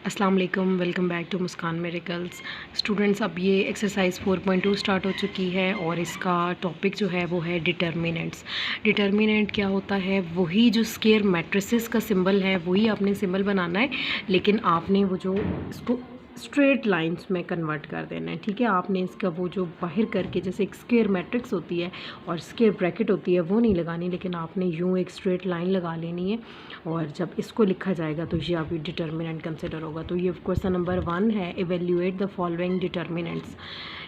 अस्सलाम वालेकुम, welcome back to Muskaan miracles. Students, अब ये एक्सरसाइज 4.2 स्टार्ट हो चुकी है और इसका टॉपिक जो है वो है डिटर्मिनेंट्स। डिटर्मिनेंट क्या होता है? वही जो स्क्वायर मैट्रिसेस का सिंबल है वही आपने सिंबल बनाना है, लेकिन आपने वो जो इसको स्ट्रेट लाइंस में कन्वर्ट कर देना है। ठीक है, आपने इसका वो जो बाहर करके जैसे एक स्क्वायर मैट्रिक्स होती है और स्क्वायर ब्रैकेट होती है वो नहीं लगानी, लेकिन आपने यूँ एक स्ट्रेट लाइन लगा लेनी है और जब इसको लिखा जाएगा तो ये आपकी डिटर्मिनेंट कंसिडर होगा। तो ये क्वेश्चन नंबर 1 है, इवेल्यूएट द फॉलोइंग डिटर्मिनेंट्स।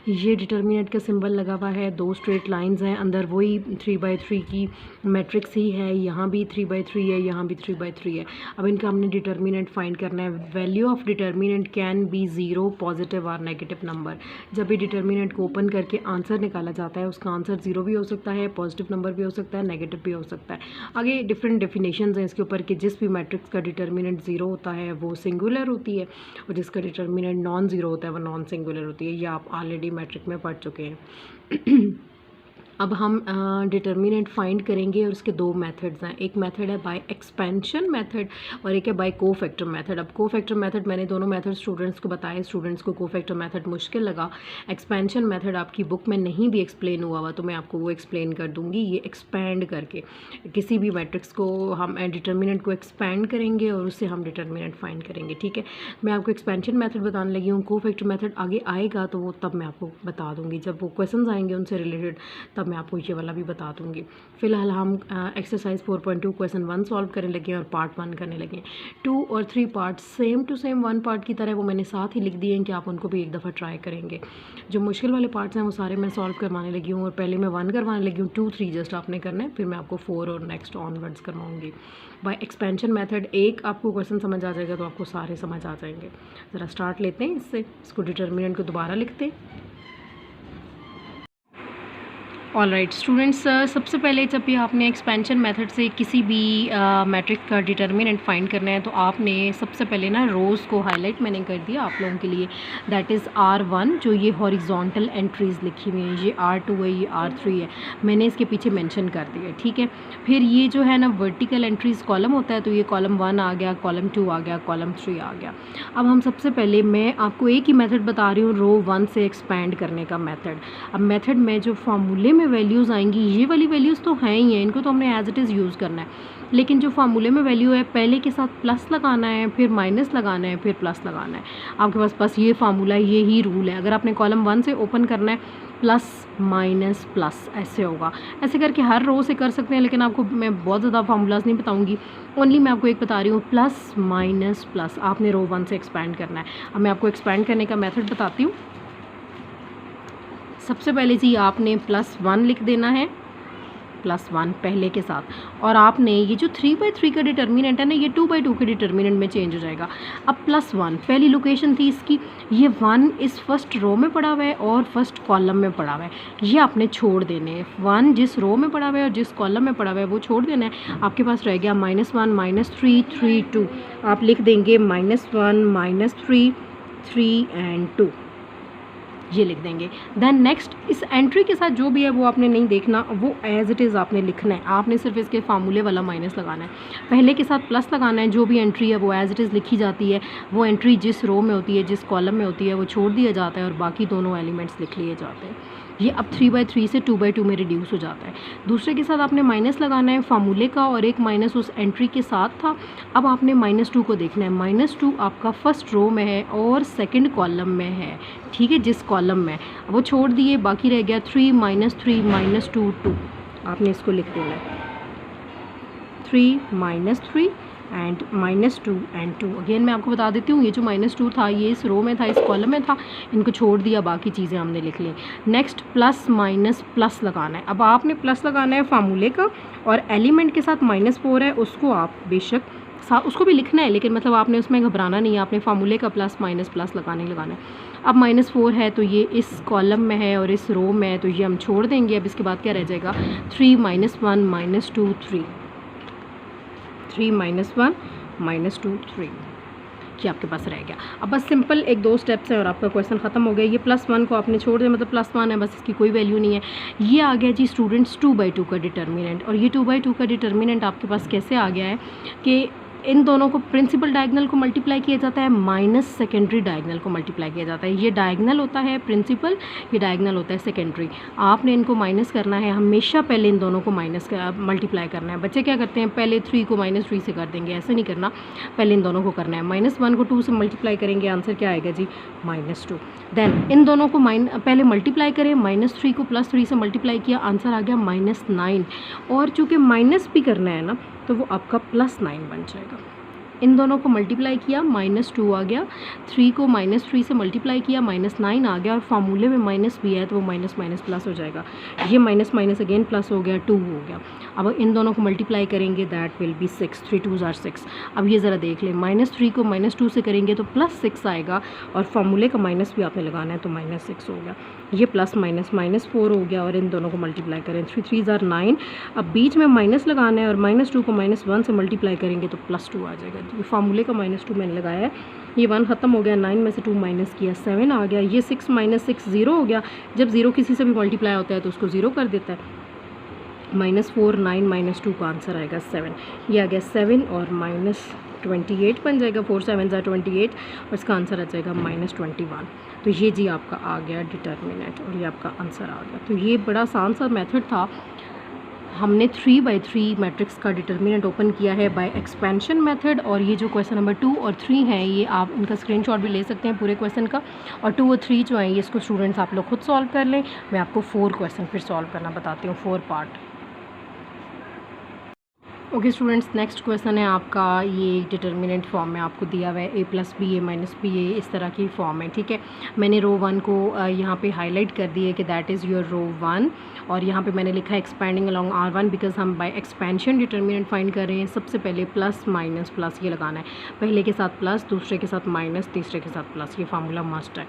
ये डिटर्मिनेंट का सिंबल लगा हुआ है, दो स्ट्रेट लाइंस हैं, अंदर वही 3/3 की मैट्रिक्स ही है, यहाँ भी 3/3 है, यहाँ भी 3/3 है। अब इनका हमने डिटर्मिनेंट फाइंड करना है। Value of determinant can be 0, positive और नेगेटिव नंबर। जब भी डिटर्मिनेंट को ओपन करके आंसर निकाला जाता है, उसका आंसर 0 भी हो सकता है, पॉजिटिव नंबर भी हो सकता है, नेगेटिव भी हो सकता है। आगे डिफरेंट डेफिनेशंस हैं इसके ऊपर कि जिस भी मैट्रिक्स का डिटर्मिनेंट 0 होता है वो सिंगुलर होती है और जिसका डिटर्मिनेंट नॉन ज़ीरो होता है वो नॉन सिंगुलर होती है। ये आप ऑलरेडी मैट्रिक में पढ़ चुके हैं। अब हम डिटर्मिनेंट फाइंड करेंगे और उसके दो मेथड्स हैं। एक मेथड है बाय एक्सपेंशन मेथड और एक है बाय कोफैक्टर मेथड। अब कोफैक्टर मेथड मैंने दोनों मेथड स्टूडेंट्स को बताए, स्टूडेंट्स को कोफैक्टर मेथड मुश्किल लगा। एक्सपेंशन मेथड आपकी बुक में नहीं भी एक्सप्लेन हुआ हुआ तो मैं आपको वो एक्सप्लेन कर दूँगी। ये एक्सपैंड करके किसी भी मैट्रिक्स को हम डिटर्मिनेंट को एक्सपैंड करेंगे और उससे हम डिटर्मिनेंट फाइंड करेंगे। ठीक है, मैं आपको एक्सपेंशन मेथड बताने लगी हूँ। कोफैक्टर मेथड आगे आएगा तो वो तब मैं आपको बता दूँगी, जब वो क्वेश्चन आएंगे उनसे रिलेटेड तब मैं आपको ये वाला भी बता दूंगी। फिलहाल हम एक्सरसाइज 4.2 क्वेश्चन 1 सॉल्व करने लगे और पार्ट 1 करने लगे। 2 और 3 part same to same 1 part की तरह वो मैंने साथ ही लिख दिए हैं कि आप उनको भी एक दफ़ा ट्राई करेंगे। जो मुश्किल वाले पार्ट्स हैं वो सारे मैं सॉल्व करवाने लगी हूँ और पहले मैं 1 करवाने लगी हूँ, 2 3 जस्ट आपने करना है, फिर मैं आपको 4 और नेक्स्ट ऑनवर्ड्स करवाऊँगी। बाय एक्सपेंशन मेथड एक आपको क्वेश्चन समझ आ जाएगा तो आपको सारे समझ आ जाएंगे। ज़रा स्टार्ट लेते हैं इससे, इसको डिटर्मिनेंट को दोबारा लिखते हैं। ऑल राइट स्टूडेंट्स, सबसे पहले जब भी आपने एक्सपेंशन मेथड से किसी भी मैट्रिक्स का डिटर्मिनेंट फाइंड करना है तो आपने सबसे पहले ना रोज़ को हाईलाइट मैंने कर दिया आप लोगों के लिए। दैट इज़ R1 जो ये हॉरिजॉन्टल एंट्रीज़ लिखी हुई हैं, ये R2 है, ये R3 है, मैंने इसके पीछे मेंशन कर दिया। ठीक है, फिर ये जो है ना वर्टिकल एंट्रीज़ कॉलम होता है तो ये कॉलम 1 आ गया, कॉलम 2 आ गया, कॉलम 3 आ गया। अब हम सबसे पहले मैं आपको एक ही मेथड बता रही हूँ, रो 1 से एक्सपैंड करने का मेथड। अब मेथड में जो फार्मूले में वैल्यूज़ आएंगी ये वाली वैल्यूज़ तो हैं ही हैं, इनको तो हमने एज इट इज़ यूज़ करना है, लेकिन जो फार्मूले में वैल्यू है पहले के साथ प्लस लगाना है, फिर माइनस लगाना है, फिर प्लस लगाना है। आपके पास बस ये फार्मूला है, ये ही रूल है। अगर आपने कॉलम 1 से ओपन करना है प्लस माइनस प्लस ऐसे होगा, ऐसे करके हर रो से कर सकते हैं, लेकिन आपको मैं बहुत ज़्यादा फार्मूलाज नहीं बताऊंगी, ओनली मैं आपको एक बता रही हूँ, प्लस माइनस प्लस आपने रो 1 से एक्सपैंड करना है। अब मैं आपको एक्सपैंड करने का मेथड बताती हूँ। सबसे पहले जी आपने +1 लिख देना है, +1 पहले के साथ, और आपने ये जो 3/3 का डिटर्मिनेंट है ना ये 2/2 के डिटर्मिनेंट में चेंज हो जाएगा। अब +1 पहली लोकेशन थी इसकी, ये 1 इस फर्स्ट रो में पड़ा हुआ है और फर्स्ट कॉलम में पड़ा हुआ है, ये आपने छोड़ देने हैं। 1 जिस रो में पड़ा हुआ है और जिस कॉलम में पड़ा हुआ है वो छोड़ देना है। आपके पास रह गया -1 -3 3 2, आप लिख देंगे -1 -3 3 एंड 2, ये लिख देंगे। देन नेक्स्ट इस एंट्री के साथ जो भी है वो आपने नहीं देखना, वो एज इट इज़ आपने लिखना है, आपने सिर्फ इसके फार्मूले वाला माइनस लगाना है, पहले के साथ प्लस लगाना है। जो भी एंट्री है वो एज इट इज़ लिखी जाती है, वो एंट्री जिस रो में होती है जिस कॉलम में होती है वो छोड़ दिया जाता है और बाकी दोनों एलिमेंट्स लिख लिए जाते हैं। ये अब 3/3 से 2/2 में रिड्यूस हो जाता है। दूसरे के साथ आपने माइनस लगाना है फार्मूले का और एक माइनस उस एंट्री के साथ था। अब आपने -2 को देखना है, -2 आपका फर्स्ट रो में है और सेकंड कॉलम में है। ठीक है, जिस कॉलम में वो छोड़ दिए, बाकी रह गया 3 -3 -2 2, आपने इसको लिख देना है 3 -3 एंड -2 एंड 2। अगेन मैं आपको बता देती हूँ, ये जो -2 था ये इस रो में था, इस कॉलम में था, इनको छोड़ दिया, बाकी चीज़ें हमने लिख ली। नेक्स्ट प्लस माइनस प्लस लगाना है। अब आपने प्लस लगाना है फार्मूले का और एलिमेंट के साथ -4 है उसको आप बेशक उसको भी लिखना है, लेकिन मतलब आपने उसमें घबराना नहीं है, आपने फार्मूले का प्लस माइनस प्लस लगाना है। अब -4 है तो ये इस कॉलम में है और इस रो में है तो ये हम छोड़ देंगे। अब इसके बाद क्या रह जाएगा 3 -1 -2 3 3 -1 -2 3, ये आपके पास रह गया। अब बस सिंपल एक दो स्टेप्स हैं और आपका क्वेश्चन ख़त्म हो गया। ये +1 को आपने छोड़ दिया, मतलब +1 है, बस इसकी कोई वैल्यू नहीं है। ये आ गया जी स्टूडेंट्स 2/2 का डिटर्मिनेंट, और ये 2/2 का डिटर्मिनेंट आपके पास कैसे आ गया है कि इन दोनों को प्रिंसिपल डायगोनल को मल्टीप्लाई किया जाता है माइनस सेकेंडरी डायगोनल को मल्टीप्लाई किया जाता है। ये डायगोनल होता है प्रिंसिपल, ये डायगोनल होता है सेकेंडरी। आपने इनको माइनस करना है, हमेशा पहले इन दोनों को मल्टीप्लाई करना है। बच्चे क्या करते हैं, पहले 3 को -3 से कर देंगे, ऐसे नहीं करना, पहले इन दोनों को करना है। -1 को 2 से मल्टीप्लाई करेंगे, आंसर क्या आएगा जी, -2। देन इन दोनों को पहले मल्टीप्लाई करें, -3 को +3 से मल्टीप्लाई किया, आंसर आ गया -9। और चूँकि माइनस भी करना है ना, तो वो आपका +9 बन जाएगा। इन दोनों को मल्टीप्लाई किया, -2 आ गया, 3 को -3 से मल्टीप्लाई किया, -9 आ गया, और फार्मूले में माइनस भी है तो वो माइनस माइनस प्लस हो जाएगा। ये माइनस माइनस अगेन प्लस हो गया, 2 हो गया। अब इन दोनों को मल्टीप्लाई करेंगे, that will be 6, 3 2s are 6। अब ये ज़रा देख लें, -3 को -2 से करेंगे तो +6 आएगा, और फार्मूले का माइनस भी आपने लगाना है तो -6 हो गया। ये प्लस माइनस -4 हो गया, और इन दोनों को मल्टीप्लाई करें, 3 3s are 9। अब बीच में माइनस लगाना है, और -2 को -1 से मल्टीप्लाई करेंगे तो +2 आ जाएगा। तो फार्मूले का -2 मैंने लगाया है, ये 1 ख़त्म हो गया, 9 में से 2 माइनस किया, 7 आ गया। ये 6 - 6 0 हो गया। जब 0 किसी से भी मल्टीप्लाई होता है तो उसको 0 कर देता है। -4 9 -2 का आंसर आएगा 7। ये आ गया 7 और -28 बन जाएगा, 4 7s are 28, और इसका आंसर आ जाएगा -21। तो ये जी आपका आ गया डिटर्मिनेंट, और ये आपका आंसर आ गया। तो ये बड़ा आसान सा मेथड था। हमने 3/3 मैट्रिक्स का डिटर्मिनेंट ओपन किया है बाय एक्सपेंशन मेथड, और ये जो क्वेश्चन नंबर 2 और 3 हैं, ये आप इनका स्क्रीनशॉट भी ले सकते हैं पूरे क्वेश्चन का। और 2 और 3 जो हैं, ये इसको स्टूडेंट्स आप लोग खुद सॉल्व कर लें। मैं आपको 4 क्वेश्चन फिर सॉल्व करना बताती हूँ, 4 part. Okay students, next question है आपका, ये डिटर्मिनेंट फॉर्म में आपको दिया हुआ है, a + b a - b a, इस तरह की फॉर्म है, ठीक है। मैंने रो 1 को यहाँ पे हाईलाइट कर दिया है कि दैट इज़ योर रो 1, और यहाँ पे मैंने लिखा है एक्सपेंडिंग अलोंग R1, बिकॉज हम बाय एक्सपेंशन डिटर्मिनेंट फाइंड कर रहे हैं। सबसे पहले प्लस माइनस प्लस ये लगाना है, पहले के साथ प्लस, दूसरे के साथ माइनस, तीसरे के साथ प्लस, ये फार्मूला मस्ट है।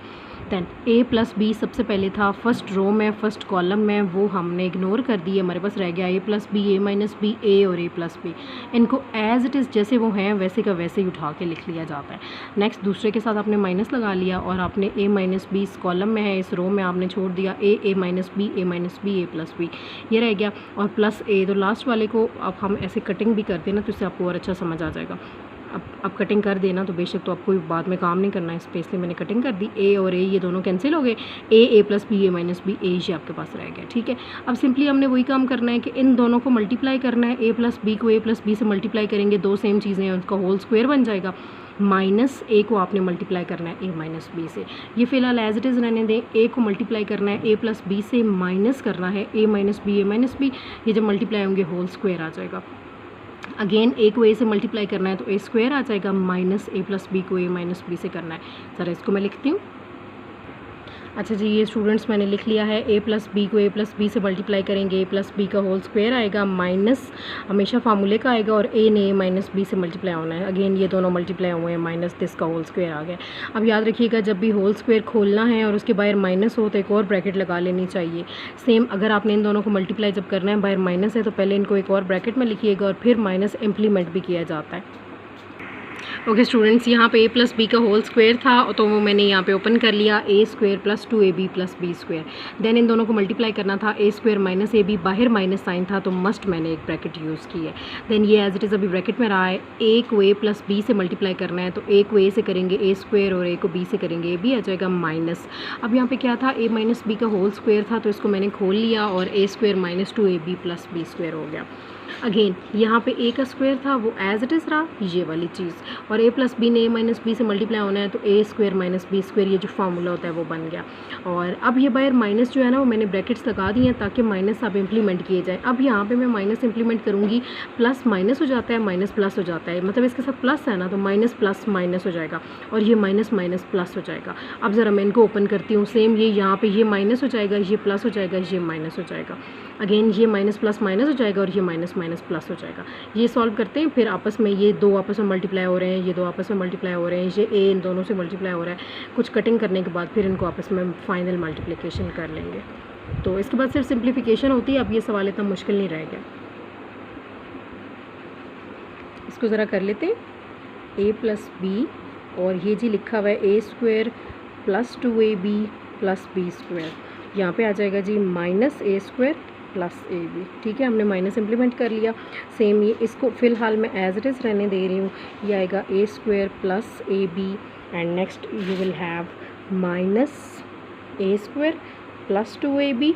दैन a + b सबसे पहले था फर्स्ट रो में, फर्स्ट कॉलम में, वो हमने इग्नोर कर दिए, हमारे पास रह गया a + b, a - b, a और a + b। इनको एज इट इज़ जैसे वो हैं वैसे का वैसे ही उठा के लिख लिया जाता है। नेक्स्ट दूसरे के साथ आपने माइनस लगा लिया, और आपने a - b इस कॉलम में है, इस रो में आपने छोड़ दिया a - b, a - b, a + b, ये रह गया, और प्लस a। तो लास्ट वाले को अब हम ऐसे कटिंग भी करते हैं ना, तो इससे आपको और अच्छा समझ आ जाएगा। अब कटिंग कर देना तो बेशक, तो आपको बाद में काम नहीं करना है, स्पेशली मैंने कटिंग कर दी। a और a ये दोनों कैंसिल हो गए, a + b, a - b, a ये आपके पास रह गया, ठीक है। अब सिंपली हमने वही काम करना है कि इन दोनों को मल्टीप्लाई करना है। a + b को a + b से मल्टीप्लाई करेंगे, दो सेम चीज़ें हैं, उसका होल स्क्वायर बन जाएगा। -a को आपने मल्टीप्लाई करना है a - b से, ये फ़िलहाल एज इट इज़ रहने दें। a को मल्टीप्लाई करना है a + b से, माइनस करना है a - b, a - b, ये जब मल्टीप्लाई होंगे होल स्क्वायर आ जाएगा। अगेन a को a से मल्टीप्लाई करना है तो a स्क्वायर आ जाएगा, माइनस a + b को a - b से करना है। ज़रा इसको मैं लिखती हूँ। अच्छा जी, ये स्टूडेंट्स मैंने लिख लिया है, a + b को a + b से मल्टीप्लाई करेंगे, a + b का होल स्क्वायर आएगा, माइनस हमेशा फार्मूले का आएगा, और a ने a - b से मल्टीप्लाई होना है। अगेन ये दोनों मल्टीप्लाई हुए हैं, माइनस दिस का होल स्क्वायर आ गया। अब याद रखिएगा, जब भी होल स्क्वायर खोलना है और उसके बाहर माइनस हो तो एक और ब्रैकेट लगा लेनी चाहिए। सेम अगर आपने इन दोनों को मल्टीप्लाई जब करना है, बाहर माइनस है, तो पहले इनको एक और ब्रैकेट में लिखिएगा, और फिर माइनस इम्प्लीमेंट भी किया जाता है। ओके स्टूडेंट्स, यहाँ पे a + b का होल स्क्वायर था, तो वो मैंने यहाँ पे ओपन कर लिया, a² + 2ab + b²। Then in दोनों को मल्टीप्लाई करना था, a² - ab, बाहर माइनस साइन था तो मस्ट मैंने एक ब्रैकेट यूज़ की है। देन ये एज इट इज़ अभी ब्रैकेट में रहा है। a को a + b से मल्टीप्लाई करना है, तो a को a से करेंगे a², और a को b से करेंगे ab, आ जाएगा माइनस। अब यहाँ पे क्या था, a - b का होल स्क्वायर था, तो इसको मैंने खोल लिया, और a² - 2ab + b² हो गया। अगेन यहाँ पे a का स्क्वायर था, वो एज इट इज़ रहा, ये वाली चीज़, और a + b ने a - b से मल्टीप्लाई होना है, तो a² - b², ये जो फार्मूला होता है वो बन गया। और अब ये बाहर माइनस जो है ना, वो मैंने ब्रैकेट्स लगा दिए हैं ताकि माइनस अब इम्प्लीमेंट किए जाए। अब यहाँ पे मैं माइनस इम्प्लीमेंट करूँगी, प्लस माइनस हो जाता है, माइनस प्लस हो जाता है, मतलब इसके साथ प्लस है ना, तो माइनस प्लस माइनस हो जाएगा, और ये माइनस माइनस प्लस हो जाएगा। अब ज़रा मैं इनको ओपन करती हूँ, सेम ये यहाँ पे ये माइनस हो जाएगा, ये प्लस हो जाएगा, ये माइनस हो जाएगा। अगेन ये माइनस प्लस माइनस हो जाएगा, और ये माइनस माइनस प्लस हो जाएगा। ये सॉल्व करते हैं, फिर आपस में ये दो आपस में मल्टीप्लाई हो रहे हैं, ये दो आपस में मल्टीप्लाई हो रहे हैं, ये a इन दोनों से मल्टीप्लाई हो रहा है। कुछ कटिंग करने के बाद फिर इनको आपस में फाइनल मल्टीप्लिकेशन कर लेंगे, तो इसके बाद सिर्फ सिंप्लीफिकेशन होती है। अब ये सवाल इतना मुश्किल नहीं रह गया। इसको ज़रा कर लेते हैं, a + b, और ये जी लिखा हुआ है a² + 2ab + b²। यहाँ पे आ जाएगा जी -a² प्लस ए बी। ठीक है, हमने माइनस इम्प्लीमेंट कर लिया। सेम ये इसको फ़िलहाल मैं एज इट इज़ रहने दे रही हूँ। ये आएगा a square plus a b and next you will have minus a square plus 2ab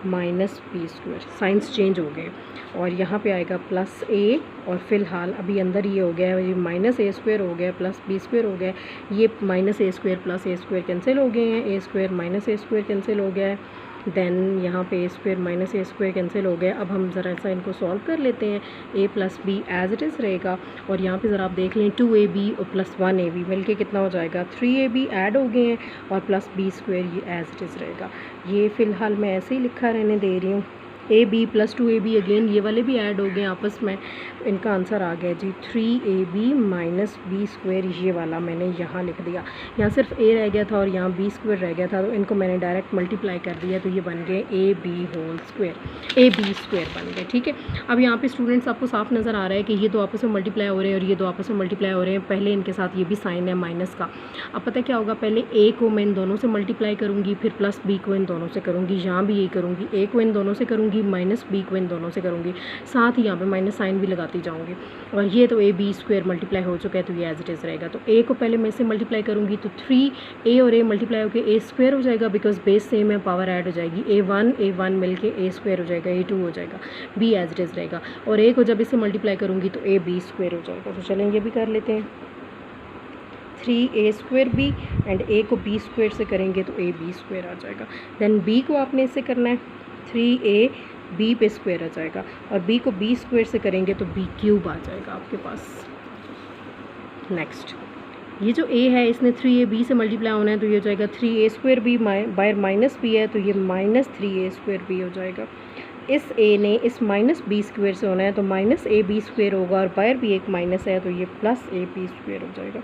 minus b square. Signs change हो गए और यहाँ पे आएगा प्लस ए और फिलहाल अभी अंदर ये हो गया है, ये माइनस ए स्क्वायर हो गया प्लस बी स्क्वायर हो गया। ये minus a square plus A square cancel हो गए हैं, ए square minus a square cancel हो गया है। देन यहाँ पे ए square minus a square cancel हो गया। अब हम ज़रा सा इनको सॉल्व कर लेते हैं। A plus b as it is रहेगा और यहाँ पे ज़रा आप देख लें 2ab और प्लस 1ab मिल के कितना हो जाएगा 3ab ऐड हो गए हैं और प्लस बी स्क्वायर ये एज इट इज़ रहेगा। ये फ़िलहाल मैं ऐसे ही लिखा रहने दे रही हूँ। A B plus 2ab again ये वाले भी ऐड हो गए आपस में। इनका आंसर आ गया जी 3ab माइनस बी स्क्वायर। ये वाला मैंने यहाँ लिख दिया। यहाँ सिर्फ ए रह गया था और यहाँ बी स्क्वायर रह गया था, तो इनको मैंने डायरेक्ट मल्टीप्लाई कर दिया तो ये बन गए A B whole square, A B square बन गए। ठीक है, अब यहाँ पे स्टूडेंट्स आपको साफ नज़र आ रहा है कि ये दो आपस में मल्टीप्लाई हो रहे हैं और ये दो आपस में मल्टीप्लाई हो रहे हैं। पहले इनके साथ ये भी साइन है माइनस का। अब पता क्या होगा, पहले ए को मैं इन दोनों से मल्टीप्लाई करूँगी, फिर प्लस बी को इन दोनों से करूँगी। यहाँ भी यही करूँगी, ए को इन दोनों से करूँगी, माइनस बी को इन दोनों से करूँगी, साथ ही यहाँ पे माइनस साइन भी लगाती जाऊँगी। और ये तो ए बी स्क्वायर मल्टीप्लाई हो चुका है तो ये एज इट इज़ रहेगा। तो ए को पहले मैं से मल्टीप्लाई करूँगी तो 3a और a मल्टीप्लाई होकर ए स्क्वायर हो जाएगा, बिकॉज बेस सेम है, पावर ऐड हो जाएगी। a1 मिल के ए स्क्वायर हो जाएगा, a2 हो जाएगा, b एज इट इज़ रहेगा। और a को जब इससे मल्टीप्लाई करूँगी तो a b स्क्वायर हो जाएगा। तो चलें ये भी कर लेते हैं। 3a square b and a को b स्क्वायर से करेंगे तो a b स्क्वायर आ जाएगा। देन b को आपने इससे करना है 3a b पे स्क्वायर आ जाएगा और b को b स्क्वायर से करेंगे तो b क्यूब आ जाएगा आपके पास। नेक्स्ट ये जो a है इसने 3ab से मल्टीप्लाई होना है तो ये हो जाएगा 3a square b bye minus b है तो ये माइनस 3a स्क्वायर b हो जाएगा। इस a ने इस माइनस b स्क्वायर से होना है तो माइनस a b स्क्वायर होगा और बायर भी एक माइनस है तो ये प्लस a b स्क्वायर हो जाएगा।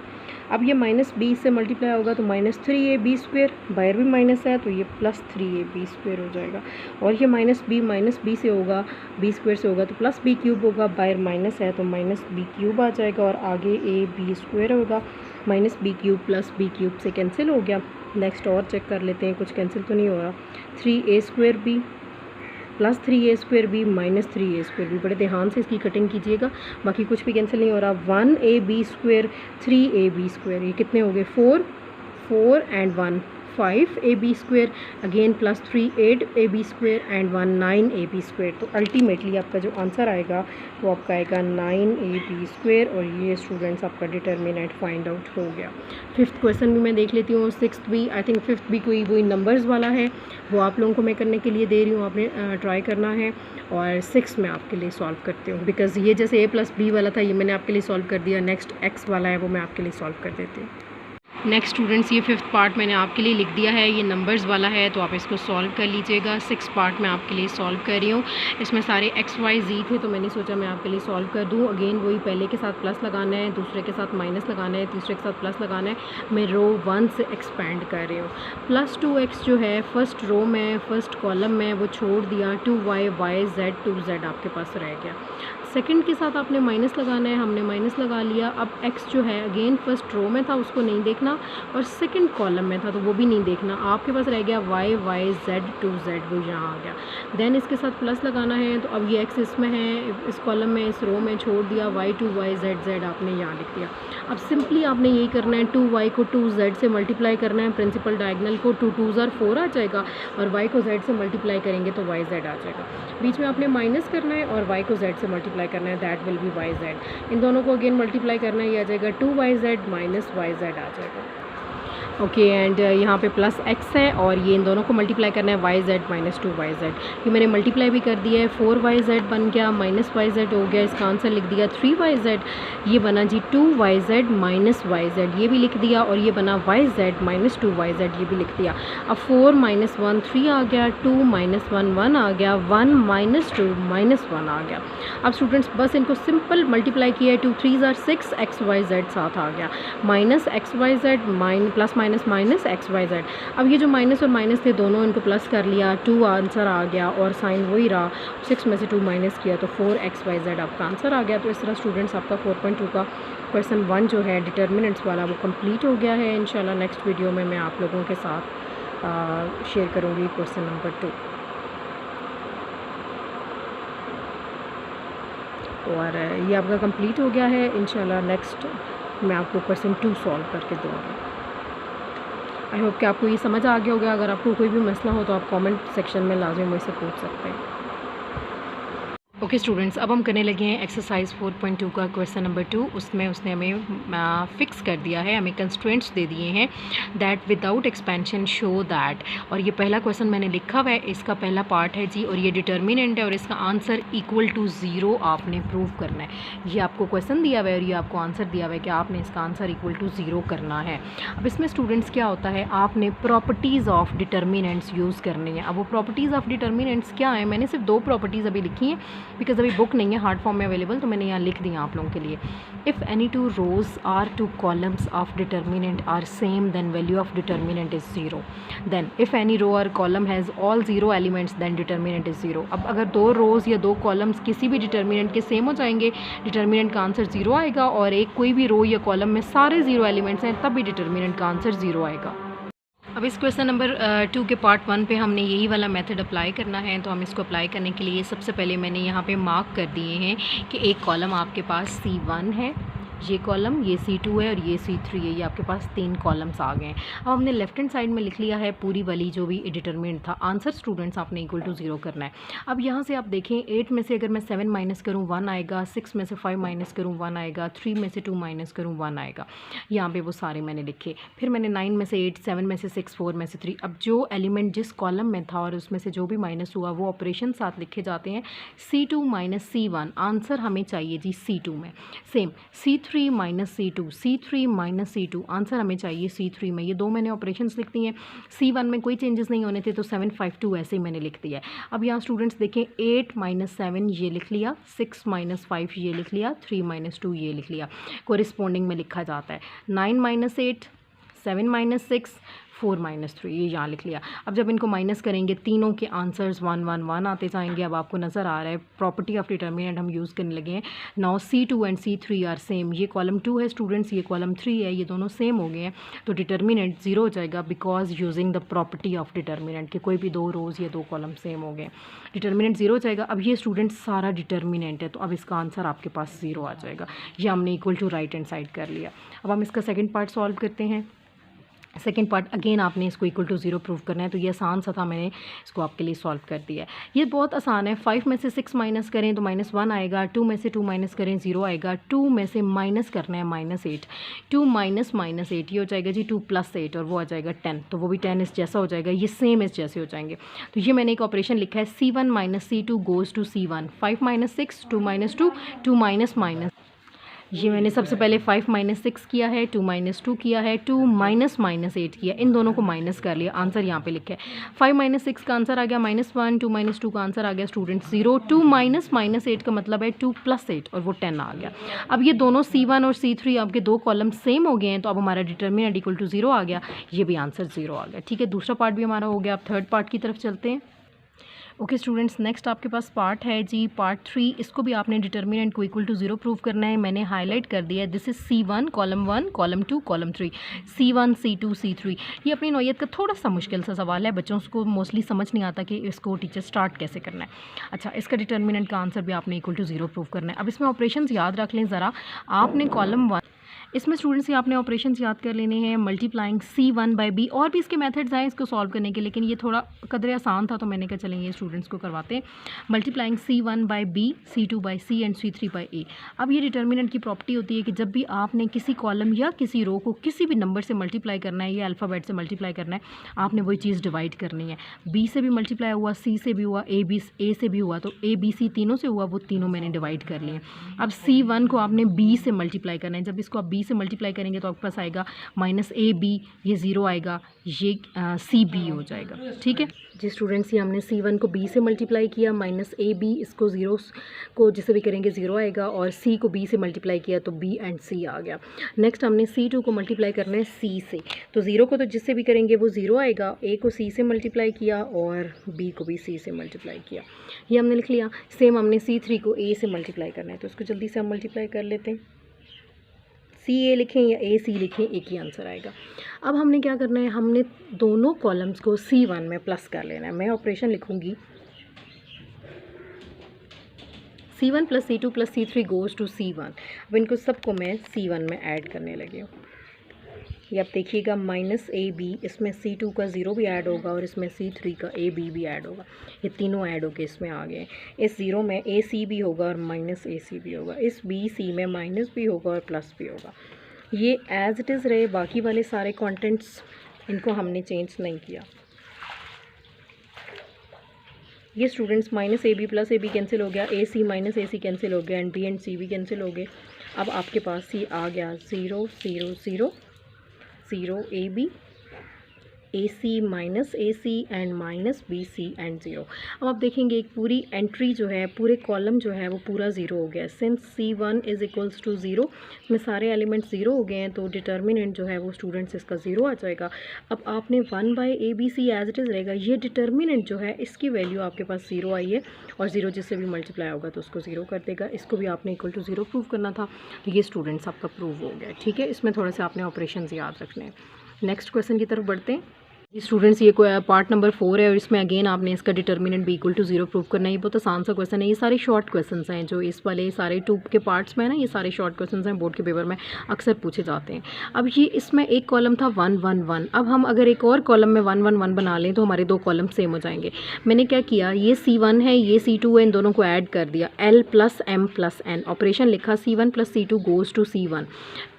अब ये माइनस b से मल्टीप्लाई होगा तो माइनस 3ab स्क्वायर, बायर भी माइनस है तो ये प्लस 3ab स्क्वायर हो जाएगा। और ये माइनस b से होगा, b स्क्वायर से होगा तो प्लस b क्यूब होगा, बायर माइनस है तो माइनस b क्यूब आ जाएगा और आगे a b स्क्वायर होगा। Minus b cube plus b cube से कैंसिल हो गया। नेक्स्ट और चेक कर लेते हैं, कुछ कैंसिल तो नहीं हो रहा। 3a square b plus 3a square B minus 3a square B, बड़े ध्यान से इसकी कटिंग कीजिएगा, बाकी कुछ भी कैंसिल नहीं हो रहा। 1ab स्क्वायर 3ab स्क्वायर, ये कितने हो गए 4 and 1 5ab square, again plus 3 8ab square and 1 9ab square. तो अल्टीमेटली आपका जो आंसर आएगा वो आपका आएगा 9ab स्क्वायर और ये स्टूडेंट्स आपका डिटर्मिनेंट फाइंड आउट हो गया। फिफ्थ क्वेश्चन भी मैं देख लेती हूँ, सिक्स्थ भी, आई थिंक फिफ्थ भी कोई वही नंबर्स वाला है, वो आप लोगों को मैं करने के लिए दे रही हूँ, आपने ट्राई करना है। और सिक्स में आपके लिए सॉल्व करती हूँ, बिकॉज़ ये जैसे a प्लस b वाला था ये मैंने आपके लिए सॉल्व कर दिया। नेक्स्ट x वाला है वो मैं आपके लिए सॉल्व कर देती हूँ। नेक्स्ट स्टूडेंट्स ये फिफ्थ पार्ट मैंने आपके लिए लिख दिया है, ये नंबर्स वाला है तो आप इसको सॉल्व कर लीजिएगा। सिक्स पार्ट मैं आपके लिए सॉल्व कर रही हूँ, इसमें सारे x y z थे तो मैंने सोचा मैं आपके लिए सॉल्व कर दूँ। अगेन वही, पहले के साथ प्लस लगाना है, दूसरे के साथ माइनस लगाना है, तीसरे के साथ प्लस लगाना है। मैं रो 1 से एक्सपेंड कर रही हूँ। प्लस 2x जो है फर्स्ट रो में फर्स्ट कॉलम में वो छोड़ दिया, 2y y z 2z आपके पास रह गया। सेकंड के साथ आपने माइनस लगाना है, हमने माइनस लगा लिया। अब x जो है अगेन फर्स्ट रो में था उसको नहीं देखना और सेकंड कॉलम में था तो वो भी नहीं देखना, आपके पास रह गया y y z 2z, वो यहाँ आ गया। देन इसके साथ प्लस लगाना है तो अब ये x इसमें है, इस कॉलम में इस रो में छोड़ दिया, y2 y z z आपने यहाँ लिख दिया। अब सिंपली आपने यही करना है, 2y को 2z से मल्टीप्लाई करना है, प्रिंसिपल डायगनल को 2 2s are 4 आ जाएगा और y को z से मल्टीप्लाई करेंगे तो yz आ जाएगा। बीच में आपने माइनस करना है और y को z से मल्टीप्लाई करना है, दैट विल बी yz। इन दोनों को अगेन मल्टीप्लाई करना है, ये आ जाएगा 2yz माइनस yz आ जाएगा। ओके एंड यहाँ पे प्लस x है और ये इन दोनों को मल्टीप्लाई करना है yz माइनस 2yz। ये मैंने मल्टीप्लाई भी कर दिया है, 4yz बन गया माइनस yz हो गया, इसका आंसर लिख दिया 3yz। ये बना जी 2yz माइनस yz, ये भी लिख दिया और ये बना yz माइनस 2yz, ये भी लिख दिया। अब 4 माइनस 1 3 आ गया, 2 माइनस 1 1 आ गया, 1 माइनस 2 माइनस 1 आ गया। अब स्टूडेंट्स बस इनको सिंपल मल्टीप्लाई किया है, 2 3s are 6 xyz साथ आ गया, minus xyz plus minus minus xyz। अब ये जो माइनस और माइनस थे दोनों इनको प्लस कर लिया, 2 आंसर आ गया और साइन वही रहा, 6 में से 2 माइनस किया तो 4xyz आपका आंसर आ गया। तो इस तरह स्टूडेंट्स आपका 4.2 का क्वेश्चन 1 जो है डिटर्मिनेंट्स वाला वो कंप्लीट हो गया है। इंशाल्लाह नेक्स्ट वीडियो में मैं आप लोगों के साथ शेयर करूँगी क्वेश्चन नंबर 2। और ये आपका कंप्लीट हो गया है। इंशाल्लाह नेक्स्ट मैं आपको क्वेश्चन 2 सॉल्व करके दूँगी। आई होप कि आपको ये समझ आ गया होगा। अगर आपको कोई भी मसला हो तो आप कमेंट सेक्शन में लाजमी मुझसे पूछ सकते हैं। ओके स्टूडेंट्स, अब हम करने लगे हैं एक्सरसाइज 4.2 का क्वेश्चन नंबर 2। उसमें उसने हमें फिक्स कर दिया है, हमें कंस्ट्रेंट्स दे दिए हैं that without expansion show that. और ये पहला क्वेश्चन मैंने लिखा हुआ है, इसका पहला पार्ट है जी, और ये डिटर्मिनेंट है और इसका आंसर इक्वल टू 0 आपने प्रूव करना है। ये आपको क्वेश्चन दिया हुआ है और ये आपको आंसर दिया हुआ है कि आपने इसका आंसर इक्वल टू 0 करना है। अब इसमें स्टूडेंट्स क्या होता है, आपने प्रॉपर्टीज़ ऑफ डिटर्मिनेंट्स यूज़ करनी है। अब वो प्रॉपर्टीज़ ऑफ डिटर्मिनेंट्स क्या है, मैंने सिर्फ 2 प्रॉपर्टीज़ अभी लिखी हैं बिकॉज अभी बुक नहीं है हार्ड फॉर्म में अवेलेबल, तो मैंने यहाँ लिख दिया आप लोगों के लिए। If any 2 rows are 2 columns of determinant are same then value of determinant is 0। Then if any row और column has all 0 elements then determinant is 0। अब अगर 2 रोज़ या 2 कॉलम्स किसी भी डिटर्मिनेंट के सेम हो जाएंगे, डिटर्मिनेंट का आंसर 0 आएगा। और एक कोई भी रो या कॉलम में सारे 0 एलिमेंट्स हैं तब भी डिटर्मिनेंट का आंसर 0 आएगा। अब इस क्वेश्चन नंबर 2 के पार्ट 1 पे हमने यही वाला मेथड अप्लाई करना है। तो हम इसको अप्लाई करने के लिए सबसे पहले मैंने यहाँ पे मार्क कर दिए हैं कि एक कॉलम आपके पास C1 है, ये कॉलम, ये C2 है और ये C3 है। ये आपके पास 3 कॉलम्स आ गए हैं। अब हमने लेफ्ट हैंड साइड में लिख लिया है पूरी वाली जो भी डिटर्मिनेंट था। आंसर स्टूडेंट्स आपने इक्वल टू 0 करना है। अब यहाँ से आप देखें 8 में से अगर मैं 7 माइनस करूँ 1 आएगा, 6 में से 5 माइनस करूँ 1 आएगा, 3 में से 2 माइनस करूँ 1 आएगा। यहाँ पे वो सारे मैंने लिखे। फिर मैंने 9 में से 8, 7 में से 6, 4 में से 3। अब जो एलिमेंट जिस कॉलम में था और उसमें से जो भी माइनस हुआ वो ऑपरेशन साथ लिखे जाते हैं। C2 माइनस C1, आंसर हमें चाहिए जी C2 में। Same C3 minus C3 minus C2, answer हमें चाहिए C3 में। ये 2 मैंने ऑपरेशंस लिख दी हैं। C1 में कोई चेंजेस नहीं होने थे तो 7, 5, 2 ऐसे ही मैंने लिख दिया है। अब यहाँ स्टूडेंट्स देखें 8 माइनस 7 ये लिख लिया, 6 माइनस 5 ये लिख लिया, 3 माइनस 2 ये लिख लिया। कोरिस्पोंडिंग में लिखा जाता है 9 माइनस 8, 7 माइनस 6, 4 माइनस 3, ये यहाँ लिख लिया। अब जब इनको माइनस करेंगे तीनों के आंसर्स 1, 1, 1 आते जाएंगे। अब आपको नज़र आ रहा है प्रॉपर्टी ऑफ डिटर्मिनेंट हम यूज़ करने लगे हैं। Now C2 and C3 are same. ये कॉलम 2 है स्टूडेंट्स, ये कॉलम 3 है, ये दोनों सेम हो गए हैं तो डिटर्मिनेंट 0 हो जाएगा because using the property of determinant कि कोई भी 2 रोज़ या 2 कॉलम सेम हो गए, डिटर्मिनेंट 0 हो जाएगा। अब ये स्टूडेंट सारा डिटर्मिनेंट है तो अब इसका आंसर आपके पास 0 आ जाएगा। ये हमने equal to right hand side कर लिया। अब हम इसका सेकेंड पार्ट सॉल्व करते हैं। सेकेंड पार्ट अगेन आपने इसको इक्वल टू 0 प्रूव करना है। तो ये आसान सा था, मैंने इसको आपके लिए सॉल्व कर दिया है। ये बहुत आसान है। 5 में से 6 माइनस करें तो -1 आएगा, 2 में से 2 माइनस करें 0 आएगा, 2 में से माइनस करना है -8, 2 माइनस -8 ये हो जाएगा जी 2 प्लस 8 और वो आ जाएगा 10। तो वो भी 10 इस जैसा हो जाएगा, ये सेम इस जैसे हो जाएंगे। तो ये मैंने एक ऑपरेशन लिखा है C1 minus C2 goes to C1, 5 minus 6, 2 minus 2, 2 minus minus. ये मैंने सबसे पहले 5 माइनस 6 किया है, 2 माइनस 2 किया है, 2 माइनस -8 किया, इन दोनों को माइनस कर लिया। आंसर यहाँ पे लिखा है 5 माइनस 6 का आंसर आ गया -1, 2 माइनस 2 का आंसर आ गया स्टूडेंट 0, 2 माइनस -8 का मतलब है 2 प्लस 8 और वो 10 आ गया। अब ये दोनों C1 और C3 आपके 2 कॉलम सेम हो गए हैं तो अब हमारा डिटर्मिनेंट इक्वल टू 0 आ गया। ये भी आंसर 0 आ गया। ठीक है, दूसरा पार्ट भी हमारा हो गया। अब थर्ड पार्ट की तरफ चलते हैं। ओके स्टूडेंट्स, नेक्स्ट आपके पास पार्ट है जी पार्ट 3। इसको भी आपने डिटर्मिनेंट को इक्वल टू 0 प्रूव करना है। मैंने हाईलाइट कर दिया है। This is C1 column 1 column 2 column 3, C1 C2 C3। ये अपनी नौयत का थोड़ा सा मुश्किल सा सवाल है, बच्चों को मोस्टली समझ नहीं आता कि इसको टीचर स्टार्ट कैसे करना है। अच्छा, इसका डिटर्मिनेंट का आंसर भी आपने इक्वल टू 0 प्रूव करना है। अब इसमें ऑपरेशंस याद रख लें ज़रा। आपने कॉलम 1 इसमें स्टूडेंट्स ही आपने ऑपरेशंस याद कर लेने हैं, मल्टीप्लाइंग C1 बाई B। और भी इसके मेथड्स हैं इसको सॉल्व करने के, लेकिन ये थोड़ा कदरे आसान था तो मैंने कहा चलें ये स्टूडेंट्स को करवाते हैं। Multiplying C1 by B, C2 by C and C3 by A। अब ये डिटर्मिनेंट की प्रॉपर्टी होती है कि जब भी आपने किसी कॉलम या किसी रो को किसी भी नंबर से मल्टीप्लाई करना है या अल्फ़ाबेट से मल्टीप्लाई करना है, आपने वही चीज़ डिवाइड करनी है। B से भी मल्टीप्लाई हुआ, C से भी हुआ, A से भी हुआ, तो A B C तीनों से हुआ, वो तीनों मैंने डिवाइड कर लिए। अब C1 को आपने B से मल्टीप्लाई करना है। जब इसको आप B से मल्टीप्लाई करेंगे तो आपके पास आएगा -AB, ये 0 आएगा, ये CB हो जाएगा। ठीक है जी स्टूडेंट्स, ये हमने C1 को B से मल्टीप्लाई किया, -AB, इसको 0 को जिसे भी करेंगे 0 आएगा, और C को B से मल्टीप्लाई किया तो B एंड C आ गया। नेक्स्ट हमने C2 को मल्टीप्लाई करना है C से, तो 0 को तो जिससे भी करेंगे वो 0 आएगा। A को C से मल्टीप्लाई किया और B को भी C से मल्टीप्लाई किया, ये हमने लिख लिया। सेम हमने C3 को A से मल्टीप्लाई करना है, तो इसको जल्दी से हम मल्टीप्लाई कर लेते हैं। CA लिखें या AC लिखें, एक ही आंसर आएगा। अब हमने क्या करना है, हमने दोनों कॉलम्स को C1 में प्लस कर लेना है। मैं ऑपरेशन लिखूंगी C1 plus C2 plus C3 goes to C1। अब इनको सबको मैं C1 में ऐड करने लगी हूँ। ये आप देखिएगा -AB, इसमें C2 का 0 भी ऐड होगा और इसमें C3 का AB भी ऐड होगा। ये तीनों ऐड होके इसमें आ गए। इस 0 में AC भी होगा और -AC भी होगा। इस BC में माइनस भी होगा और प्लस भी होगा। ये एज़ इट इज़ रहे, बाकी वाले सारे कंटेंट्स इनको हमने चेंज नहीं किया। ये students -AB plus AB cancel हो गया, AC माइनस AC कैंसिल हो गया एंड B एंड C भी कैंसिल हो गए। अब आपके पास ये आ गया 0 0 0 0 AB AC minus AC and minus BC and 0। अब आप देखेंगे एक पूरी एंट्री जो है, पूरे कॉलम जो है वो पूरा 0 हो गया। Since C1 is equals to 0, इसमें सारे एलिमेंट 0 हो गए हैं, तो डिटर्मिनेंट जो है वो स्टूडेंट्स इसका 0 आ जाएगा। अब आपने 1/ABC एज इट इज़ रहेगा। ये डिटर्मिनेंट जो है इसकी वैल्यू आपके पास 0 आई है और 0 जिससे भी मल्टीप्लाई होगा तो उसको 0 कर देगा। इसको भी आपने इक्वल टू 0 प्रूव करना था, तो ये स्टूडेंट्स आपका प्रूव हो गया। ठीक है, इसमें थोड़े से आपने ऑपरेशन याद रखने हैं। नेक्स्ट क्वेश्चन की तरफ बढ़ते हैं। स्टूडेंट्स ये पार्ट नंबर 4 है और इसमें अगेन आपने इसका डिटर्मिनेंट भी इक्वल टू 0 प्रूव करना है। ये बहुत आसान सा क्वेश्चन है। ये सारे शॉर्ट क्वेश्चंस हैं जो इस वाले सारे 2 के पार्ट्स में है ना, ये सारे शॉर्ट क्वेश्चंस हैं, बोर्ड के पेपर में अक्सर पूछे जाते हैं। अब ये इसमें एक कॉलम था 1 1 1। अब हम अगर एक और कॉलम में 1 1 1 बना लें तो हमारे 2 कॉलम सेम हो जाएंगे। मैंने क्या किया, ये C1 है, ये C2 है, इन दोनों को ऐड कर दिया, L plus M plus N। Operation लिखा C1 plus C2 goes to C1।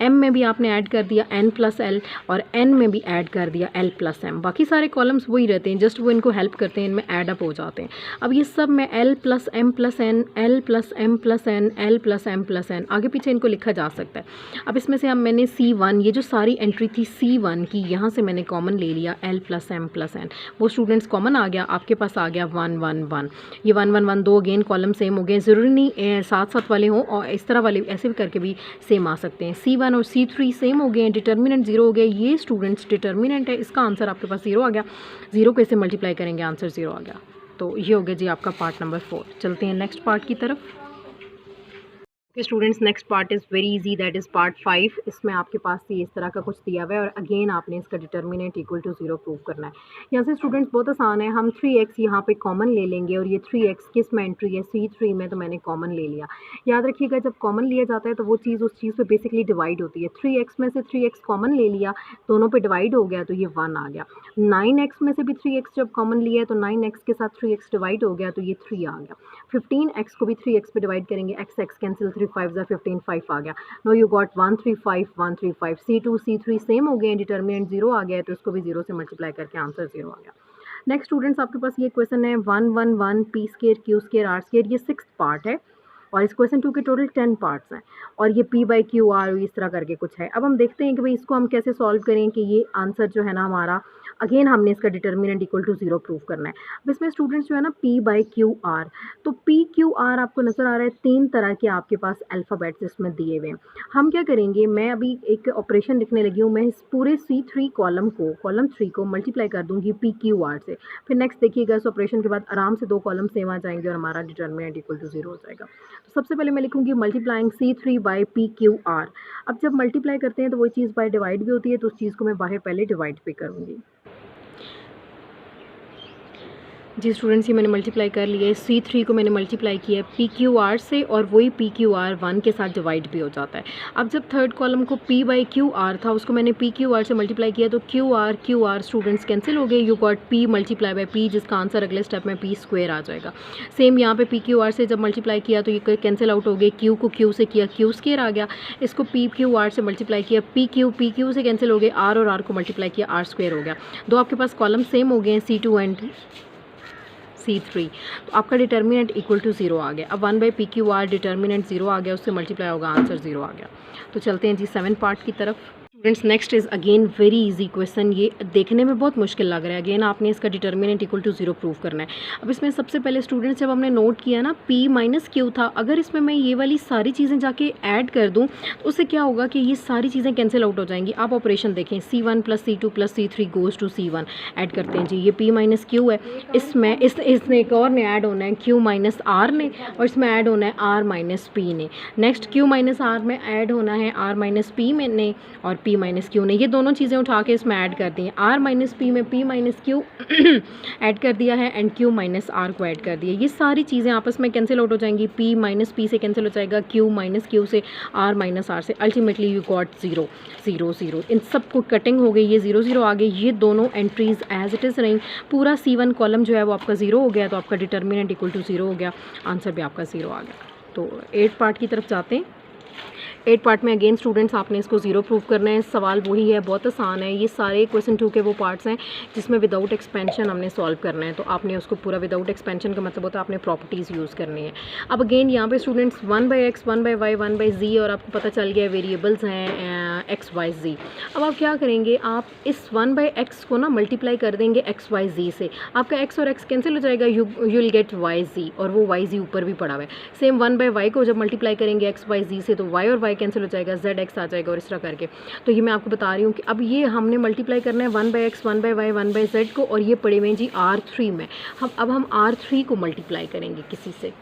M में भी आपने ऐड कर दिया N प्लस L और N में भी ऐड कर दिया L प्लस M। बाकी सारे कॉलम्स वही रहते हैं, जस्ट वो इनको हेल्प करते हैं, इनमें ऐड अप हो जाते हैं। अब ये सब में L plus M plus N, L plus M plus N, L plus M plus N, आगे पीछे इनको लिखा जा सकता है। अब इसमें से हम मैंने C1, ये जो सारी एंट्री थी C1 की, यहाँ से मैंने कॉमन ले लिया L plus M plus N। वो स्टूडेंट्स कॉमन आ गया, आपके पास आ गया 1 1 1। ये 1 1 1 2 अगेन कॉलम सेम हो गए। ज़रूरी नहीं साथ साथ वाले हों, और इस तरह वाले ऐसे भी करके भी सेम आ सकते हैं। C1 और C3 सेम हो गए, डिटर्मिनेंट 0 हो गए। ये स्टूडेंट्स डिटर्मिनेंट है, इसका आंसर आपके पास 0 आ गया। 0 को इससे मल्टीप्लाई करेंगे, आंसर 0 आ गया। तो ये हो गया जी आपका पार्ट नंबर 4। चलते हैं नेक्स्ट पार्ट की तरफ। Okay students, next part is very easy, that is part 5। इसमें आपके पास ये इस तरह का कुछ दिया हुआ है और अगेन आपने इसका डिटर्मिनेंट इक्वल टू 0 प्रूव करना है। यहाँ से स्टूडेंट्स बहुत आसान है, हम 3x यहाँ पे कॉमन ले लेंगे और ये 3x किस में एंट्री है, C3 में, तो मैंने कॉमन ले लिया। याद रखिएगा जब कॉमन लिया जाता है तो वो चीज़ उस चीज़ पे बेसिकली डिवाइड होती है। 3x में से 3x कॉमन ले लिया, दोनों पे डिवाइड हो गया तो ये 1 आ गया। 9x में से भी 3x जब कॉमन लिया है तो 9x के साथ 3x डिवाइड हो गया तो ये 3 आ गया। 15x को भी 3x पे डिवाइड करेंगे, x कैंसिल, 3 5 15, 5 आ गया। No you got 135 135। C2 C3 same हो गए, डिटर्मिनेंट 0 आ गया तो इसको भी 0 से मल्टीप्लाई करके आंसर 0 आ गया। नेक्स्ट स्टूडेंट्स आपके पास ये क्वेश्चन है 1 1 1 p square q square r square. ये 6th पार्ट है और इस क्वेश्चन 2 के टोटल 10 पार्ट्स हैं और ये p/q/r इस तरह करके कुछ है। अब हम देखते हैं कि भाई इसको हम कैसे सॉल्व करें कि ये आंसर जो है ना हमारा, अगेन हमने इसका डिटर्मिनेंट इक्वल टू 0 प्रूव करना है। अब इसमें स्टूडेंट्स जो है ना p/q/r, तो p/q/r आपको नज़र आ रहा है 3 तरह के आपके पास अल्फ़ाबेट्स इसमें दिए हुए हैं। हम क्या करेंगे, मैं अभी एक ऑपरेशन लिखने लगी हूँ, मैं इस पूरे C3 कॉलम को, कॉलम 3 को मल्टीप्लाई कर दूँगी p/q/r से। फिर नेक्स्ट देखिएगा इस ऑपरेशन के बाद आराम से 2 कॉलम सेम आ जाएंगे और हमारा डिटर्मिनेंट इक्वल टू 0 हो जाएगा। तो सबसे पहले मैं लिखूँगी मल्टीप्लाइंग C3/p/q/r। अब जब मल्टीप्लाई करते हैं तो वही चीज़ बाय डिवाइड भी होती है, तो उस चीज़ को मैं बाहर पहले डिवाइड पे करूँगी। जी स्टूडेंट्स, ये मैंने मल्टीप्लाई कर लिया है। C3 को मैंने मल्टीप्लाई किया p/q/r से और वही p/q/r 1 के साथ डिवाइड भी हो जाता है। अब जब थर्ड कॉलम को p/q/r था उसको मैंने p/q/r से मल्टीप्लाई किया तो q/r स्टूडेंट्स कैंसिल हो गए। You got p multiply by p, जिसका आंसर अगले स्टेप में p स्क्वायर आ जाएगा। सेम यहाँ पे p/q/r से जब मल्टीप्लाई किया तो ये कैंसिल आउट हो गए, q को q से किया q स्क्वायर आ गया। इसको p/q/r से मल्टीप्लाई किया, p/q से कैंसिल हो गए, r और r को मल्टीप्लाई किया, r स्क्वायर हो गया। दो आपके पास कॉलम सेम हो गए, C2 एंड C3, तो आपका डिटर्मिनेंट इक्वल टू 0 आ गया। अब 1/p/q/r डिटर्मिनेंट 0 आ गया, उससे मल्टीप्लाई होगा, आंसर 0 आ गया। तो चलते हैं जी 7 पार्ट की तरफ। Students next is again very easy question. ये देखने में बहुत मुश्किल लग रहा है, अगेन आपने इसका डिटर्मिनेंट इक्वल टू 0 प्रूव करना है। अब इसमें सबसे पहले स्टूडेंट्स जब हमने नोट किया ना p-q था, अगर इसमें मैं ये वाली सारी चीज़ें जाके ऐड कर दूं तो उससे क्या होगा कि ये सारी चीज़ें कैंसिल आउट हो जाएंगी। आप ऑपरेशन देखें, C1 plus C2 plus C3 goes to C1। Add करते हैं जी, ये p-q है, इसमें इसने एक और ने ऐड होना है q-r ने, और इसमें ऐड होना है r-p ने। नेक्स्ट q-r में ऐड होना है r-p में ने, और p पी माइनस क्यू ने ये दोनों चीज़ें उठा के इसमें ऐड कर दी हैं। आर माइनस पी में पी माइनस क्यू ऐड कर दिया है एंड क्यू माइनस आर को ऐड कर दिया। ये सारी चीज़ें आपस में कैंसिल आउट हो जाएंगी, पी माइनस पी से कैंसिल हो जाएगा, क्यू माइनस क्यू से, आर माइनस आर से, अल्टीमेटली यू गॉट 0 0 0। इन सब को कटिंग हो गई, ये 0 0 आ गई, ये दोनों एंट्रीज एज इट इज़ रही, पूरा C1 कॉलम जो है वो आपका 0 हो गया, तो आपका डिटर्मिनेंट इक्वल टू 0 हो गया, आंसर भी आपका 0 आ गया। तो 8 पार्ट की तरफ जाते हैं। 8 पार्ट में अगेन स्टूडेंट्स आपने इसको 0 प्रूव करना है। सवाल वही है, बहुत आसान है। ये सारे क्वेश्चन 2 के वो पार्ट्स हैं जिसमें विदाउट एक्सपेंशन हमने सॉल्व करना है, तो आपने उसको पूरा विदाउट एक्सपेंशन का मतलब होता है आपने प्रॉपर्टीज़ यूज़ करनी है। अब अगेन यहाँ पे स्टूडेंट्स 1/x 1/y 1/z और आपको पता चल गया वेरिएबल्स हैं x y z। अब आप क्या करेंगे, आप इस 1/x को ना मल्टीप्लाई कर देंगे x y z से, आपका x और x कैंसिल हो जाएगा, you will get y z, और वो y z ऊपर भी पड़ा हुआ है। सेम 1/y को जब मल्टीप्लाई करेंगे x y z से तो y और y कैंसिल हो जाएगा, z x आ जाएगा और इस तरह करके। तो ये मैं आपको बता रही हूँ कि अब ये हमने मल्टीप्लाई करना है 1/x 1/y 1/z को, और ये पड़े हुए हैं जी R3 में। हम R3 को मल्टीप्लाई करेंगे किसी से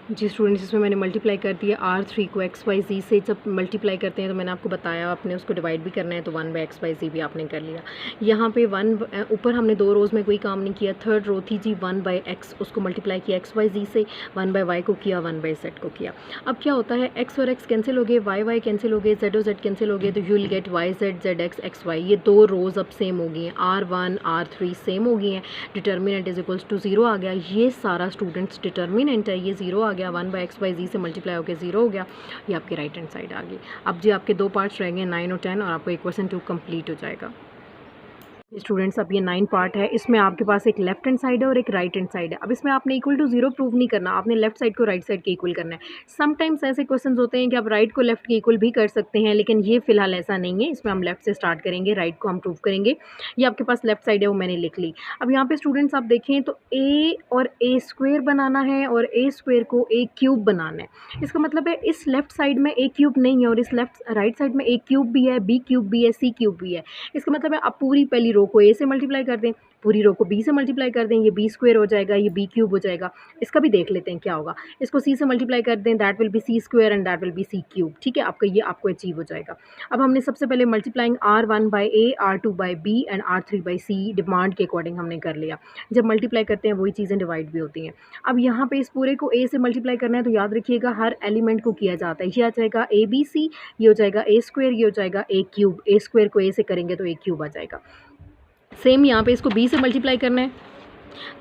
जी स्टूडेंट्स, इसमें मैंने मल्टीप्लाई कर दिया R3 को x y z से। जब मल्टीप्लाई करते हैं तो मैंने आपको बताया आपने उसको डिवाइड भी करना है, तो 1/x y z भी आपने कर लिया। यहाँ पे 1 ऊपर हमने 2 रोज़ में कोई काम नहीं किया, थर्ड रो थी जी 1/x, उसको मल्टीप्लाई किया x y z से, 1/y को किया, 1/z को किया। अब क्या होता है, x और x कैंसिल हो गए, y कैंसिल हो गए, z और z कैंसिल हो गए, तो you will get yz zx xy। ये 2 रोज़ अब सेम हो गई हैं, R1 R3 सेम हो गई हैं, डिटर्मिनेंट इज इक्वल्स टू 0 आ गया। ये सारा स्टूडेंट्स डिटर्मिनेंट है, ये 0 आ गया, 1/x y z से मल्टीप्लाई होकर 0 हो गया, ये आपके राइट हैंड साइड आ गई। अब जी आपके 2 पार्ट्स रहेंगे 9 और 10, और आपको इक्वेशन 2 कंप्लीट हो जाएगा। स्टूडेंट्स अब ये 9 पार्ट है, इसमें आपके पास एक लेफ्ट हैंड साइड है और एक राइट हैंड साइड है। अब इसमें आपने इक्वल टू 0 प्रूव नहीं करना, आपने लेफ्ट साइड को राइट साइड के इक्वल करना है। समटाइम्स ऐसे क्वेश्चंस होते हैं कि आप राइट को लेफ्ट के इक्वल भी कर सकते हैं, लेकिन ये फिलहाल ऐसा नहीं है। इसमें हम लेफ्ट से स्टार्ट करेंगे, राइट को हम प्रूव करेंगे। ये आपके पास लेफ्ट साइड है, वो मैंने लिख ली। अब यहाँ पे स्टूडेंट्स आप देखें तो a और a² बनाना है और a² को a³ बनाना है। इसका मतलब है इस लेफ्ट साइड में a³ नहीं है और इस राइट साइड में a³ भी है, b³ भी है, c³ भी है। इसका मतलब है आप पूरी पहली रो को a से मल्टीप्लाई कर दें, पूरी रो को b से मल्टीप्लाई कर दें, ये b² हो जाएगा, ये b³ हो जाएगा। इसका भी देख लेते हैं क्या होगा, इसको c से मल्टीप्लाई कर दें, that will be c² and that will be c³। ठीक है, आपका ये आपको अचीव हो जाएगा। अब हमने सबसे पहले multiplying R1/a R2/b and R3/c demand के अकॉर्डिंग हमने कर लिया। जब मल्टीप्लाई करते हैं वही चीज़ें डिवाइड भी होती हैं। अब यहाँ पे इस पूरे को a से मल्टीप्लाई करना है, तो याद रखिएगा हर एलिमेंट को किया जाता है। ये आ जाएगा ABC, ये हो जाएगा a², ये हो जाएगा a³। a² को a से करेंगे तो a³ आ जाएगा। सेम यहाँ पे इसको b से मल्टीप्लाई करना है,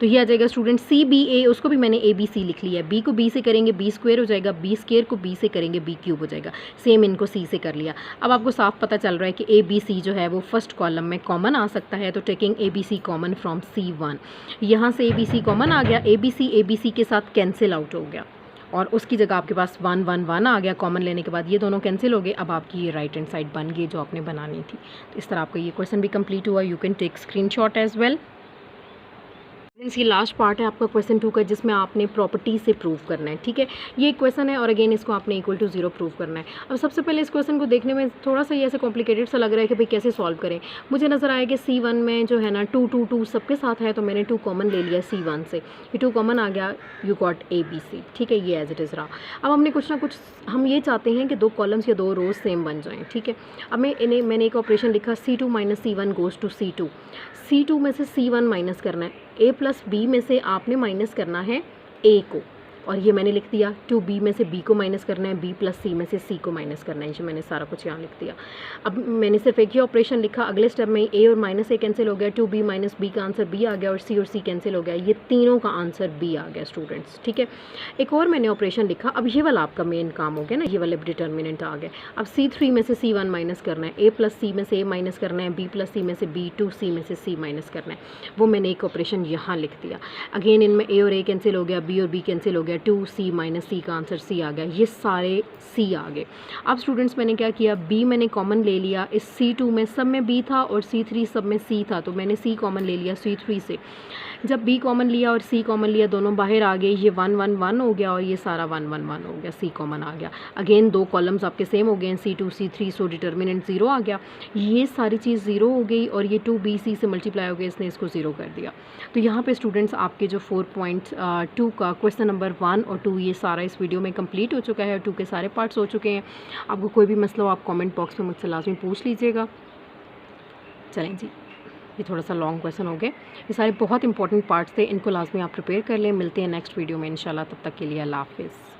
तो ये आ जाएगा स्टूडेंट CBA, उसको भी मैंने ABC लिख लिया है। b को b से करेंगे b² हो जाएगा, b² को b से करेंगे b³ हो जाएगा। सेम इनको c से कर लिया। अब आपको साफ पता चल रहा है कि ABC जो है वो फर्स्ट कॉलम में कॉमन आ सकता है, तो taking ABC common from C1, यहाँ से ABC कॉमन आ गया, ABC के साथ कैंसिल आउट हो गया और उसकी जगह आपके पास 1 1 1 आ गया। कॉमन लेने के बाद ये दोनों कैंसिल हो गए। अब आपकी ये राइट हैंड साइड बन गई जो आपने बनानी थी। तो इस तरह आपका ये क्वेश्चन भी कंप्लीट हुआ। You can take screenshot as well. ये लास्ट पार्ट है आपका क्वेश्चन 2 का, जिसमें आपने प्रॉपर्टी से प्रूव करना है। ठीक है, ये क्वेश्चन है और अगेन इसको आपने इक्वल टू 0 प्रूव करना है। अब सबसे पहले इस क्वेश्चन को देखने में थोड़ा सा ये ऐसे कॉम्प्लिकेटेड सा लग रहा है कि भाई कैसे सॉल्व करें। मुझे नज़र आया कि C1 में जो है ना 2 2 2 सबके साथ है, तो मैंने 2 कॉमन ले लिया C1 से, ये 2 कॉमन आ गया, यू गॉट ABC। ठीक है, ये एज इट इज़ रहा। अब हमने कुछ ना कुछ हम ये चाहते हैं कि 2 कॉलम्स या 2 रोज सेम बन जाएँ। ठीक है, अब मैंने एक ऑपरेशन लिखा C2 - C1 goes to C2। C2 में से C1 माइनस करना है, A प्लस B में से आपने माइनस करना है A को, और ये मैंने लिख दिया। 2B में से B को माइनस करना है, B प्लस C में से C को माइनस करना है। ये मैंने सारा कुछ यहाँ लिख दिया। अब मैंने सिर्फ एक ही ऑपरेशन लिखा, अगले स्टेप में A और माइनस A कैंसिल हो गया, 2B माइनस B का आंसर B आ गया और C कैंसिल हो गया। ये तीनों का आंसर B आ गया स्टूडेंट्स। ठीक है, एक और मैंने ऑपरेशन लिखा। अब ये वाला आपका मेन काम हो गया ना, ये वाले डिटर्मिनेंट आ गए। अब C3 में से C1 माइनस करना है, A प्लस C में से A माइनस करना है, B प्लस C में से B, 2C में से C माइनस करना है। वो मैंने एक ऑपरेशन यहाँ लिख दिया। अगेन इनमें A और A कैंसिल हो गया, B और B कैंसिल हो गया, 2C माइनस C का आंसर C आ गया। ये सारे C आ गए। अब स्टूडेंट्स मैंने क्या किया, B मैंने कॉमन ले लिया। इस C2 में सब में B था और C3 सब में C था, तो मैंने C कॉमन ले लिया C3 से। जब बी कॉमन लिया और सी कॉमन लिया, दोनों बाहर आ गए, ये 1 1 1 हो गया और ये सारा 1 1 1 हो गया, सी कॉमन आ गया। अगेन 2 कॉलम्स आपके सेम हो गए, C2 C3, सो डिटर्मिनेंट 0 आ गया। ये सारी चीज़ 0 हो गई और ये 2BC से मल्टीप्लाई हो गया, इसने इसको 0 कर दिया। तो यहाँ पे स्टूडेंट्स आपके जो 4.2 का क्वेश्चन नंबर 1 और 2 ये सारा इस वीडियो में कंप्लीट हो चुका है। 2 के सारे पार्ट्स हो चुके हैं। आपको कोई भी मसला हो आप कमेंट बॉक्स में मुझसे लाजमी पूछ लीजिएगा। चलें जी, ये थोड़ा सा लॉन्ग क्वेश्चन हो गए। ये सारे बहुत इंपॉर्टेंट पार्ट्स थे, इनको लाजमी आप प्रिपेयर कर लें। मिलते हैं नेक्स्ट वीडियो में इंशाल्लाह, तब तक के लिए अल्लाह हाफ़िज़।